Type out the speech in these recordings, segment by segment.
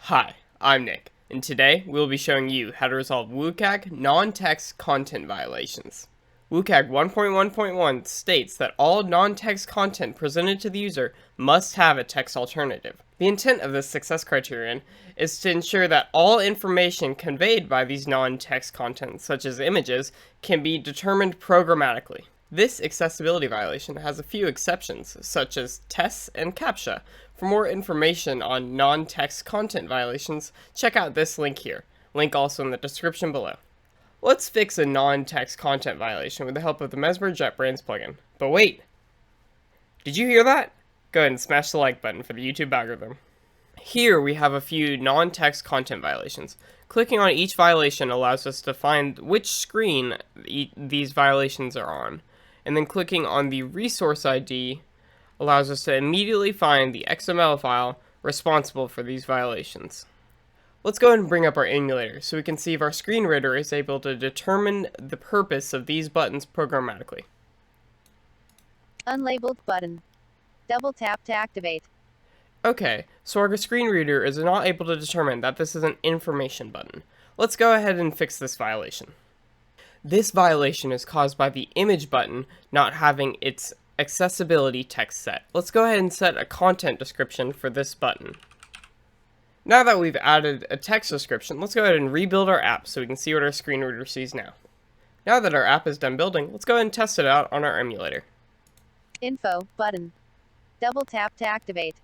Hi, I'm Nick, and today we'll be showing you how to resolve WCAG non-text content violations. WCAG 1.1.1 states that all non-text content presented to the user must have a text alternative. The intent of this success criterion is to ensure that all information conveyed by these non-text content, such as images, can be determined programmatically. This accessibility violation has a few exceptions, such as tests and CAPTCHA. For more information on non-text content violations, check out this link here. Link also in the description below. Let's fix a non-text content violation with the help of the Mesmer JetBrains plugin. But wait! Did you hear that? Go ahead and smash the like button for the YouTube algorithm. Here we have a few non-text content violations. Clicking on each violation allows us to find which screen these violations are on. And then clicking on the resource ID allows us to immediately find the XML file responsible for these violations. Let's go ahead and bring up our emulator so we can see if our screen reader is able to determine the purpose of these buttons programmatically. Unlabeled button. Double tap to activate. Okay, so our screen reader is not able to determine that this is an information button. Let's go ahead and fix this violation. This violation is caused by the image button not having its accessibility text set. Let's go ahead and set a content description for this button. Now that we've added a text description, let's go ahead and rebuild our app so we can see what our screen reader sees now. Now that our app is done building, let's go ahead and test it out on our emulator. Info button. Double tap to activate.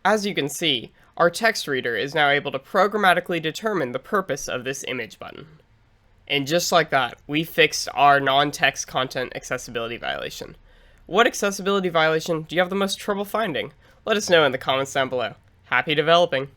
As you can see, our text reader is now able to programmatically determine the purpose of this image button. And just like that, we fixed our non-text content accessibility violation. What accessibility violation do you have the most trouble finding? Let us know in the comments down below. Happy developing!